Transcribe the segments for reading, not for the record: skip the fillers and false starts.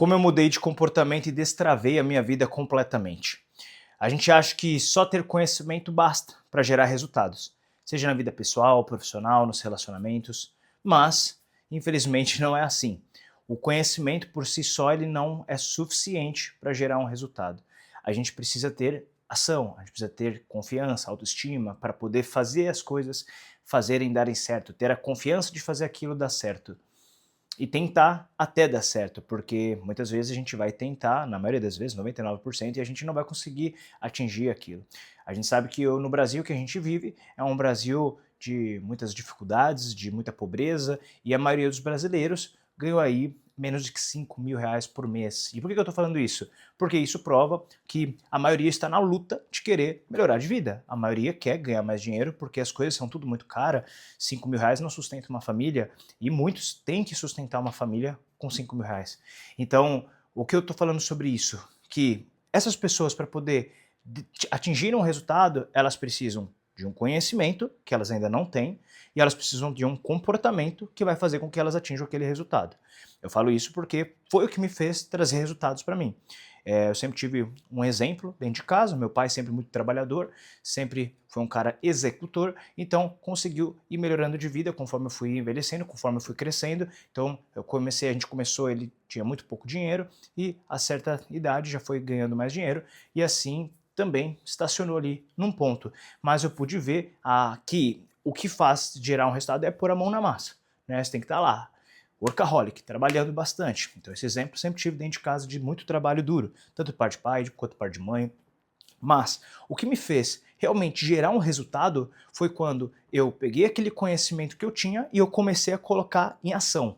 Como eu mudei de comportamento e destravei a minha vida completamente. A gente acha que só ter conhecimento basta para gerar resultados, seja na vida pessoal, profissional, nos relacionamentos, mas infelizmente não é assim. O conhecimento por si só ele não é suficiente para gerar um resultado. A gente precisa ter ação, a gente precisa ter confiança, autoestima para poder fazer as coisas fazerem darem certo, ter a confiança de fazer aquilo dar certo. E tentar até dar certo, porque muitas vezes a gente vai tentar, na maioria das vezes, 99%, e a gente não vai conseguir atingir aquilo. A gente sabe que no Brasil que a gente vive é um Brasil de muitas dificuldades, de muita pobreza, e a maioria dos brasileiros ganhou aí menos de 5 mil reais por mês. E por que eu estou falando isso? Porque isso prova que a maioria está na luta de querer melhorar de vida. A maioria quer ganhar mais dinheiro porque as coisas são tudo muito caras. 5 mil reais não sustenta uma família e muitos têm que sustentar uma família com 5 mil reais. Então, o que eu estou falando sobre isso? Que essas pessoas, para poder atingir um resultado, elas precisam de um conhecimento que elas ainda não têm e elas precisam de um comportamento que vai fazer com que elas atinjam aquele resultado. Eu falo isso porque foi o que me fez trazer resultados para mim. Eu sempre tive um exemplo dentro de casa, meu pai sempre muito trabalhador, sempre foi um cara executor, então conseguiu ir melhorando de vida conforme eu fui envelhecendo, conforme eu fui crescendo. Então a gente começou, ele tinha muito pouco dinheiro e a certa idade já foi ganhando mais dinheiro e assim também estacionou ali num ponto. Mas eu pude ver que o que faz gerar um resultado é pôr a mão na massa, né? Você tem que estar lá, workaholic, trabalhando bastante. Então esse exemplo eu sempre tive dentro de casa de muito trabalho duro, tanto parte de pai quanto parte de mãe. Mas o que me fez realmente gerar um resultado foi quando eu peguei aquele conhecimento que eu tinha e eu comecei a colocar em ação.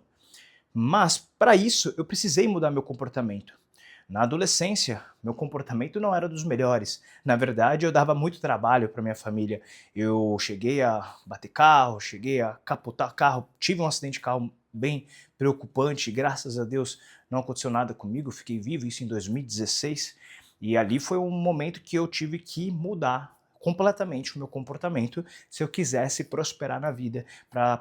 Mas para isso eu precisei mudar meu comportamento. Na adolescência, meu comportamento não era dos melhores. Na verdade, eu dava muito trabalho para minha família. Eu cheguei a bater carro, cheguei a capotar carro, tive um acidente de carro bem preocupante, graças a Deus não aconteceu nada comigo, fiquei vivo, isso em 2016, e ali foi um momento que eu tive que mudar completamente o meu comportamento se eu quisesse prosperar na vida,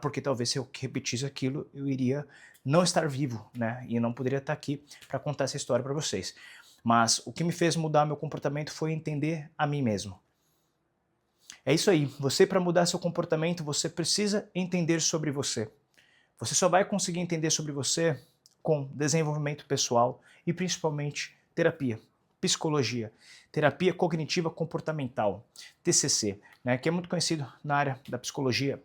porque talvez se eu repetisse aquilo, eu iria não estar vivo, né? E não poderia estar aqui para contar essa história para vocês. Mas o que me fez mudar meu comportamento foi entender a mim mesmo. É isso aí, você para mudar seu comportamento, você precisa entender sobre você. Você só vai conseguir entender sobre você com desenvolvimento pessoal e principalmente terapia, psicologia, terapia cognitiva comportamental, TCC, né, que é muito conhecido na área da psicologia.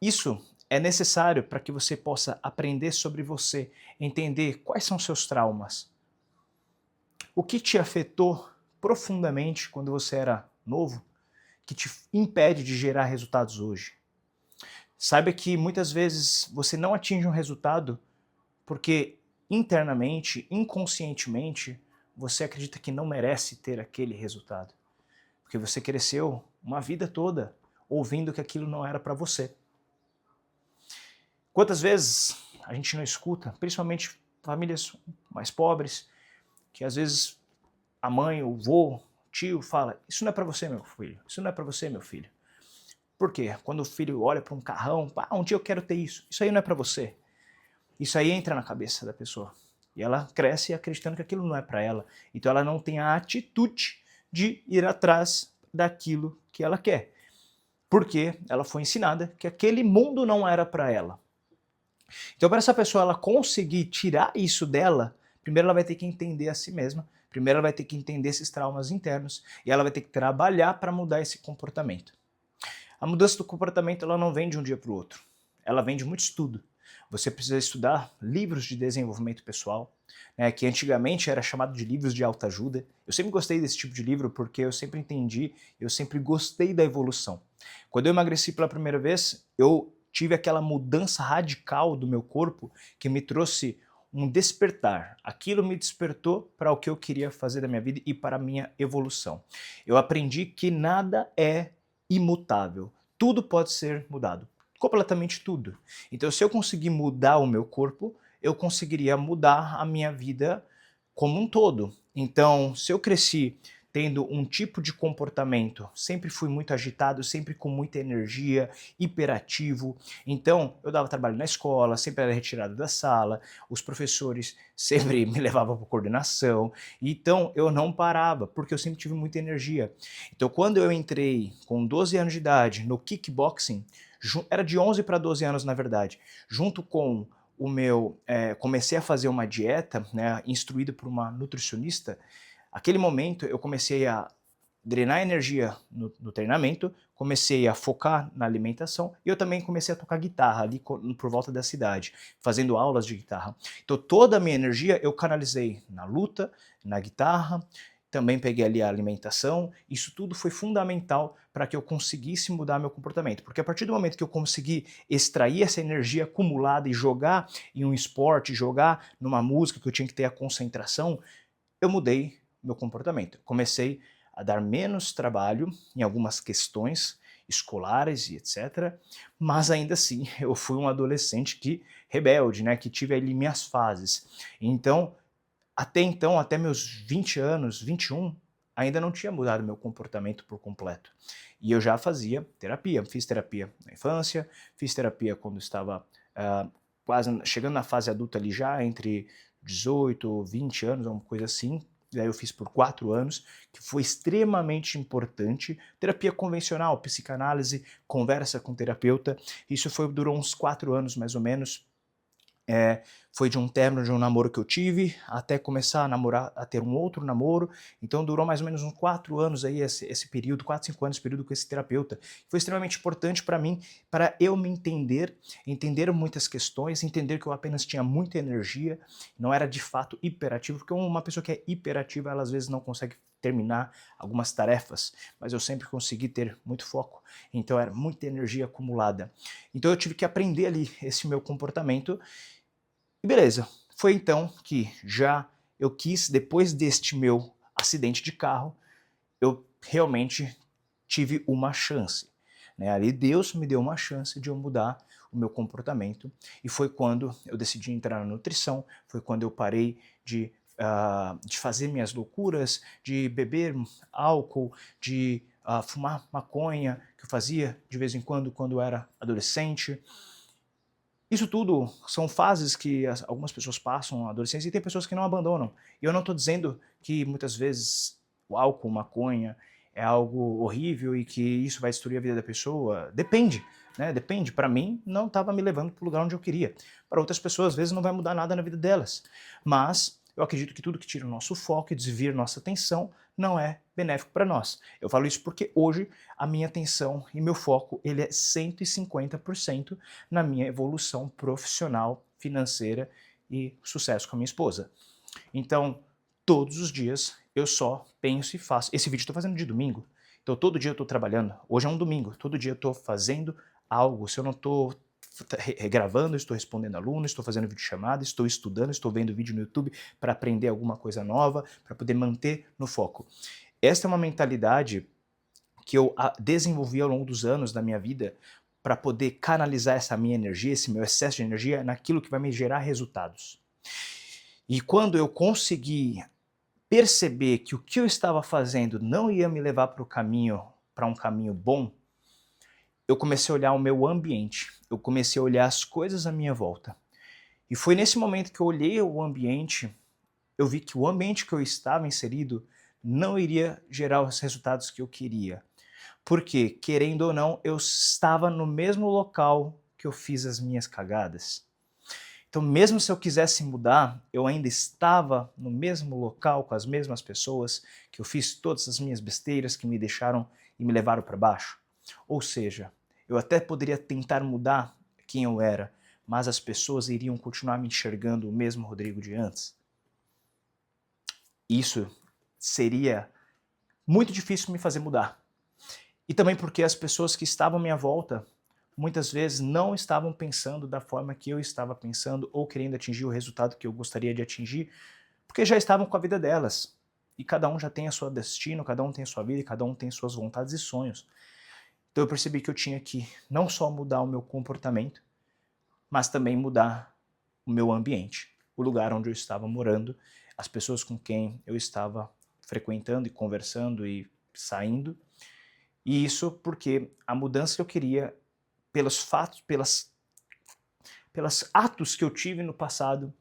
Isso é necessário para que você possa aprender sobre você, entender quais são seus traumas, o que te afetou profundamente quando você era novo, que te impede de gerar resultados hoje. Saiba que muitas vezes você não atinge um resultado porque internamente, inconscientemente, você acredita que não merece ter aquele resultado. Porque você cresceu uma vida toda ouvindo que aquilo não era para você. Quantas vezes a gente não escuta, principalmente famílias mais pobres, que às vezes a mãe, o vô, o tio fala: isso não é para você, meu filho, isso não é para você, meu filho. Por quê? Quando o filho olha para um carrão, um dia eu quero ter isso aí não é para você. Isso aí entra na cabeça da pessoa. E ela cresce acreditando que aquilo não é para ela. Então ela não tem a atitude de ir atrás daquilo que ela quer. Porque ela foi ensinada que aquele mundo não era para ela. Então para essa pessoa ela conseguir tirar isso dela, primeiro ela vai ter que entender a si mesma, primeiro ela vai ter que entender esses traumas internos e ela vai ter que trabalhar para mudar esse comportamento. A mudança do comportamento ela não vem de um dia para o outro. Ela vem de muito estudo. Você precisa estudar livros de desenvolvimento pessoal, né, que antigamente era chamado de livros de autoajuda. Eu sempre gostei desse tipo de livro porque eu sempre entendi, eu sempre gostei da evolução. Quando eu emagreci pela primeira vez, eu tive aquela mudança radical do meu corpo que me trouxe um despertar. Aquilo me despertou para o que eu queria fazer da minha vida e para a minha evolução. Eu aprendi que nada é imutável. Tudo pode ser mudado. Completamente tudo. Então, se eu conseguir mudar o meu corpo, eu conseguiria mudar a minha vida como um todo. Então, se eu cresci tendo um tipo de comportamento. Sempre fui muito agitado, sempre com muita energia, hiperativo. Então, eu dava trabalho na escola, sempre era retirado da sala, os professores sempre me levavam para coordenação. Então, eu não parava, porque eu sempre tive muita energia. Então, quando eu entrei com 12 anos de idade no kickboxing, era de 11 para 12 anos, na verdade, junto com comecei a fazer uma dieta, né, instruído por uma nutricionista. Aquele momento eu comecei a drenar energia no treinamento, comecei a focar na alimentação e eu também comecei a tocar guitarra ali por volta da cidade, fazendo aulas de guitarra. Então toda a minha energia eu canalizei na luta, na guitarra, também peguei ali a alimentação. Isso tudo foi fundamental para que eu conseguisse mudar meu comportamento, porque a partir do momento que eu consegui extrair essa energia acumulada e jogar em um esporte, jogar numa música que eu tinha que ter a concentração, eu mudei meu comportamento. Comecei a dar menos trabalho em algumas questões escolares e etc. Mas ainda assim, eu fui um adolescente rebelde, né, que tive ali minhas fases. Então, até meus 20 anos, 21, ainda não tinha mudado meu comportamento por completo. E eu já fazia terapia. Fiz terapia na infância, fiz terapia quando estava quase chegando na fase adulta ali já, entre 18, 20 anos, alguma coisa assim. Daí eu fiz por 4 anos, que foi extremamente importante. Terapia convencional, psicanálise, conversa com terapeuta. Isso durou uns 4 anos mais ou menos. Foi de um término de um namoro que eu tive, até começar a namorar, a ter um outro namoro. Então durou mais ou menos uns 4 anos aí, esse período, 4, 5 anos, esse período com esse terapeuta. Foi extremamente importante para mim, para eu me entender muitas questões, entender que eu apenas tinha muita energia, não era de fato hiperativo, porque uma pessoa que é hiperativa, ela às vezes não consegue terminar algumas tarefas, mas eu sempre consegui ter muito foco, então era muita energia acumulada. Então eu tive que aprender ali esse meu comportamento. E beleza, foi então que eu quis, depois deste meu acidente de carro, eu realmente tive uma chance, né? Ali Deus me deu uma chance de eu mudar o meu comportamento, e foi quando eu decidi entrar na nutrição, foi quando eu parei de fazer minhas loucuras, de beber álcool, de fumar maconha, que eu fazia de vez em quando eu era adolescente. Isso tudo são fases que algumas pessoas passam na adolescência e tem pessoas que não abandonam. E eu não estou dizendo que muitas vezes o álcool, maconha é algo horrível e que isso vai destruir a vida da pessoa. Depende, né? Depende. Para mim, não estava me levando para o lugar onde eu queria. Para outras pessoas, às vezes, não vai mudar nada na vida delas. Mas eu acredito que tudo que tira o nosso foco e desvia nossa atenção não é benéfico para nós. Eu falo isso porque hoje a minha atenção e meu foco ele é 150% na minha evolução profissional, financeira e sucesso com a minha esposa. Então, todos os dias eu só penso e faço. Esse vídeo eu estou fazendo de domingo, então todo dia eu estou trabalhando. Hoje é um domingo, todo dia eu estou fazendo algo. Se eu não estou gravando, estou respondendo alunos, estou fazendo videochamada, estou estudando, estou vendo vídeo no YouTube para aprender alguma coisa nova, para poder manter no foco. Esta é uma mentalidade que eu desenvolvi ao longo dos anos da minha vida para poder canalizar essa minha energia, esse meu excesso de energia, naquilo que vai me gerar resultados. E quando eu consegui perceber que o que eu estava fazendo não ia me levar para um caminho bom, eu comecei a olhar o meu ambiente, eu comecei a olhar as coisas à minha volta. E foi nesse momento que eu olhei o ambiente, eu vi que o ambiente que eu estava inserido não iria gerar os resultados que eu queria. Porque, querendo ou não, eu estava no mesmo local que eu fiz as minhas cagadas. Então, mesmo se eu quisesse mudar, eu ainda estava no mesmo local, com as mesmas pessoas, que eu fiz todas as minhas besteiras que me deixaram e me levaram para baixo. Ou seja, eu até poderia tentar mudar quem eu era, mas as pessoas iriam continuar me enxergando o mesmo Rodrigo de antes. Isso seria muito difícil me fazer mudar. E também porque as pessoas que estavam à minha volta muitas vezes não estavam pensando da forma que eu estava pensando ou querendo atingir o resultado que eu gostaria de atingir, porque já estavam com a vida delas. E cada um já tem a sua destino, cada um tem a sua vida e cada um tem suas vontades e sonhos. Então eu percebi que eu tinha que não só mudar o meu comportamento, mas também mudar o meu ambiente, o lugar onde eu estava morando, as pessoas com quem eu estava frequentando e conversando e saindo. E isso porque a mudança que eu queria, pelos fatos, pelos atos que eu tive no passado,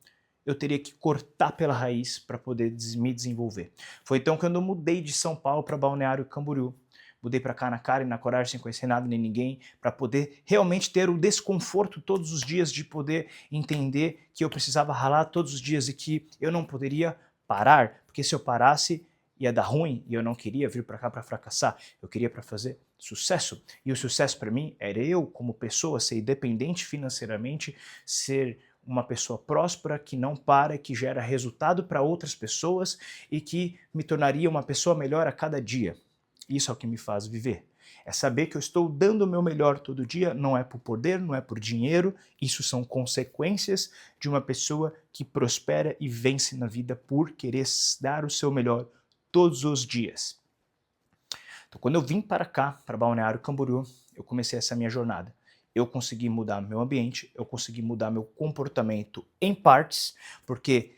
eu teria que cortar pela raiz para poder me desenvolver. Foi então quando eu mudei de São Paulo para Balneário Camboriú. Mudei para cá na cara e na coragem, sem conhecer nada nem ninguém, para poder realmente ter o desconforto todos os dias de poder entender que eu precisava ralar todos os dias e que eu não poderia parar, porque se eu parasse ia dar ruim e eu não queria vir para cá para fracassar, eu queria para fazer sucesso. E o sucesso para mim era eu, como pessoa, ser independente financeiramente, ser uma pessoa próspera, que não para, que gera resultado para outras pessoas e que me tornaria uma pessoa melhor a cada dia. Isso é o que me faz viver. É saber que eu estou dando o meu melhor todo dia, não é por poder, não é por dinheiro, isso são consequências de uma pessoa que prospera e vence na vida por querer dar o seu melhor todos os dias. Então, quando eu vim para cá, para Balneário Camboriú, eu comecei essa minha jornada. Eu consegui mudar meu ambiente, eu consegui mudar meu comportamento em partes, porque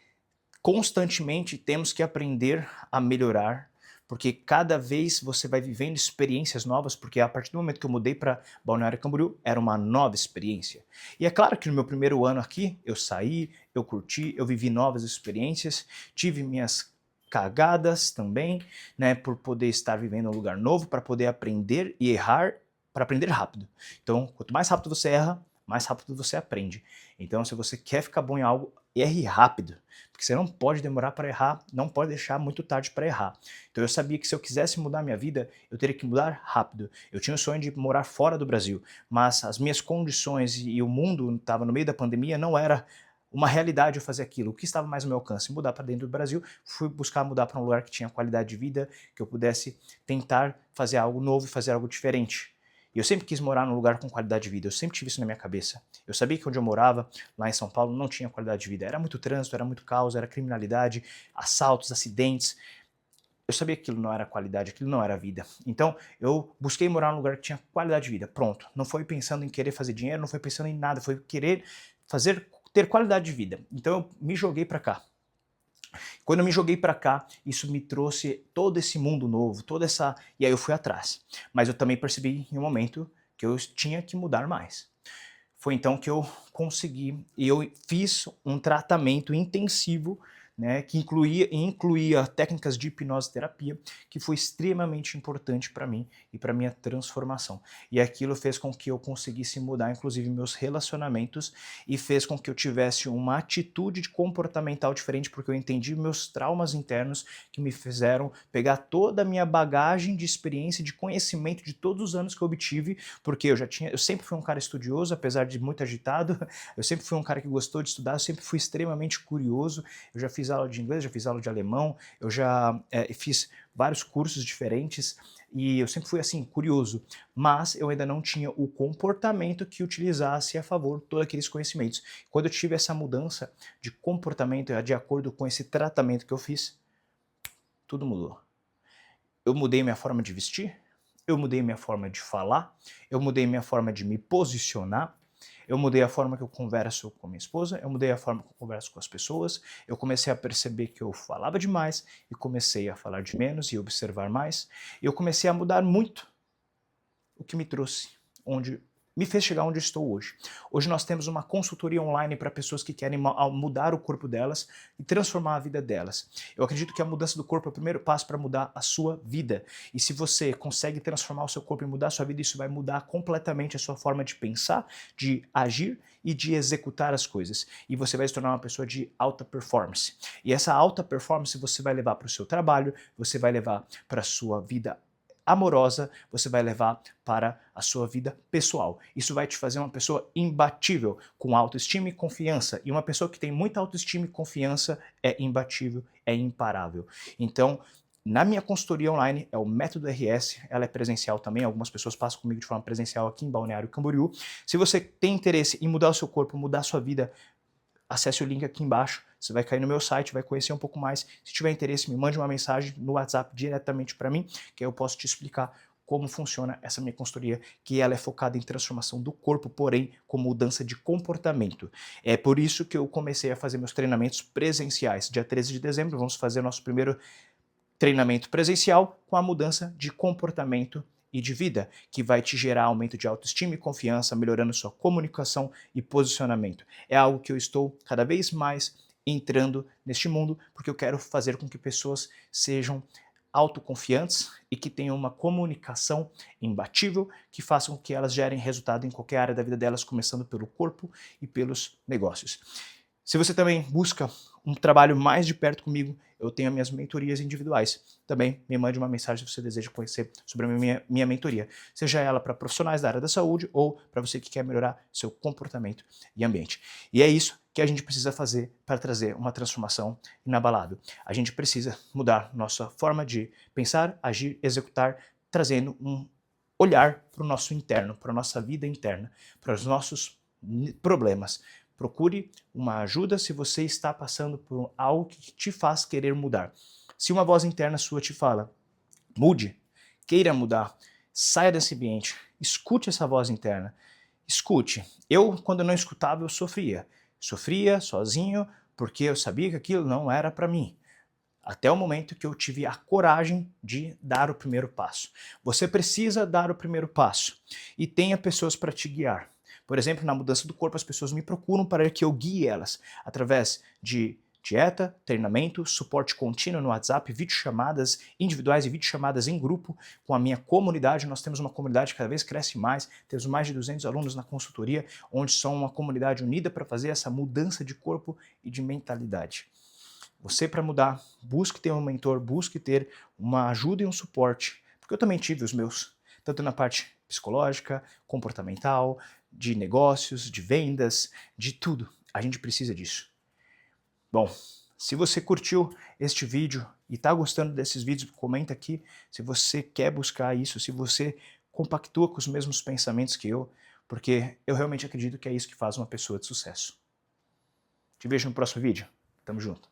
constantemente temos que aprender a melhorar, porque cada vez você vai vivendo experiências novas, porque a partir do momento que eu mudei para Balneário Camboriú, era uma nova experiência. E é claro que no meu primeiro ano aqui, eu saí, eu curti, eu vivi novas experiências, tive minhas cagadas também, né, por poder estar vivendo um lugar novo, para poder aprender e errar, para aprender rápido. Então, quanto mais rápido você erra, mais rápido você aprende. Então, se você quer ficar bom em algo, erre rápido, porque você não pode demorar para errar, não pode deixar muito tarde para errar. Então eu sabia que se eu quisesse mudar minha vida, eu teria que mudar rápido. Eu tinha o sonho de morar fora do Brasil, mas as minhas condições e o mundo estava no meio da pandemia, não era uma realidade eu fazer aquilo. O que estava mais ao meu alcance? Mudar para dentro do Brasil, fui buscar mudar para um lugar que tinha qualidade de vida, que eu pudesse tentar fazer algo novo, fazer algo diferente. E eu sempre quis morar num lugar com qualidade de vida, eu sempre tive isso na minha cabeça. Eu sabia que onde eu morava, lá em São Paulo, não tinha qualidade de vida. Era muito trânsito, era muito caos, era criminalidade, assaltos, acidentes. Eu sabia que aquilo não era qualidade, aquilo não era vida. Então, eu busquei morar num lugar que tinha qualidade de vida. Pronto. Não foi pensando em querer fazer dinheiro, não foi pensando em nada, foi querer ter qualidade de vida. Então, eu me joguei para cá. Quando eu me joguei para cá, isso me trouxe todo esse mundo novo, e aí eu fui atrás. Mas eu também percebi em um momento que eu tinha que mudar mais. Foi então que eu consegui, e eu fiz um tratamento intensivo, né, que incluía técnicas de hipnose terapia, que foi extremamente importante para mim e para minha transformação. E aquilo fez com que eu conseguisse mudar, inclusive, meus relacionamentos e fez com que eu tivesse uma atitude comportamental diferente, porque eu entendi meus traumas internos que me fizeram pegar toda a minha bagagem de experiência, de conhecimento de todos os anos que eu obtive, porque eu sempre fui um cara estudioso, apesar de muito agitado, eu sempre fui um cara que gostou de estudar, eu sempre fui extremamente curioso, eu já fiz aula de inglês, já fiz aula de alemão, eu já fiz vários cursos diferentes e eu sempre fui assim, curioso, mas eu ainda não tinha o comportamento que utilizasse a favor todos aqueles conhecimentos. Quando eu tive essa mudança de comportamento de acordo com esse tratamento que eu fiz, tudo mudou. Eu mudei minha forma de vestir, eu mudei minha forma de falar, eu mudei minha forma de me posicionar, eu mudei a forma que eu converso com minha esposa, eu mudei a forma que eu converso com as pessoas, eu comecei a perceber que eu falava demais e comecei a falar de menos e observar mais. Eu comecei a mudar muito, o que me trouxe onde me fez chegar onde eu estou hoje. Hoje nós temos uma consultoria online para pessoas que querem mudar o corpo delas e transformar a vida delas. Eu acredito que a mudança do corpo é o primeiro passo para mudar a sua vida. E se você consegue transformar o seu corpo e mudar a sua vida, isso vai mudar completamente a sua forma de pensar, de agir e de executar as coisas. E você vai se tornar uma pessoa de alta performance. E essa alta performance você vai levar para o seu trabalho, você vai levar para a sua vida amorosa, você vai levar para a sua vida pessoal. Isso vai te fazer uma pessoa imbatível, com autoestima e confiança. E uma pessoa que tem muita autoestima e confiança é imbatível, é imparável. Então, na minha consultoria online, é o Método RS, ela é presencial também, algumas pessoas passam comigo de forma presencial aqui em Balneário Camboriú. Se você tem interesse em mudar o seu corpo, mudar a sua vida, acesse o link aqui embaixo, você vai cair no meu site, vai conhecer um pouco mais. Se tiver interesse, me mande uma mensagem no WhatsApp diretamente para mim, que eu posso te explicar como funciona essa minha consultoria, que ela é focada em transformação do corpo, porém com mudança de comportamento. É por isso que eu comecei a fazer meus treinamentos presenciais. Dia 13 de dezembro vamos fazer nosso primeiro treinamento presencial com a mudança de comportamento e de vida, que vai te gerar aumento de autoestima e confiança, melhorando sua comunicação e posicionamento. É algo que eu estou cada vez mais entrando neste mundo, porque eu quero fazer com que pessoas sejam autoconfiantes e que tenham uma comunicação imbatível, que façam com que elas gerem resultado em qualquer área da vida delas, começando pelo corpo e pelos negócios. Se você também busca um trabalho mais de perto comigo, eu tenho as minhas mentorias individuais. Também me mande uma mensagem se você deseja conhecer sobre a minha mentoria, seja ela para profissionais da área da saúde ou para você que quer melhorar seu comportamento e ambiente. E é isso que a gente precisa fazer para trazer uma transformação inabalável. A gente precisa mudar nossa forma de pensar, agir, executar, trazendo um olhar para o nosso interno, para a nossa vida interna, para os nossos problemas. Procure uma ajuda se você está passando por algo que te faz querer mudar. Se uma voz interna sua te fala, mude, queira mudar, saia desse ambiente, escute essa voz interna. Escute. Quando eu não escutava, eu sofria. Sofria sozinho porque eu sabia que aquilo não era para mim. Até o momento que eu tive a coragem de dar o primeiro passo. Você precisa dar o primeiro passo e tenha pessoas para te guiar. Por exemplo, na mudança do corpo, as pessoas me procuram para que eu guie elas através de dieta, treinamento, suporte contínuo no WhatsApp, videochamadas individuais e videochamadas em grupo com a minha comunidade. Nós temos uma comunidade que cada vez cresce mais, temos mais de 200 alunos na consultoria, onde são uma comunidade unida para fazer essa mudança de corpo e de mentalidade. Você, para mudar, busque ter um mentor, busque ter uma ajuda e um suporte, porque eu também tive os meus, tanto na parte psicológica, comportamental, de negócios, de vendas, de tudo. A gente precisa disso. Bom, se você curtiu este vídeo e está gostando desses vídeos, comenta aqui se você quer buscar isso, se você compactua com os mesmos pensamentos que eu, porque eu realmente acredito que é isso que faz uma pessoa de sucesso. Te vejo no próximo vídeo. Tamo junto.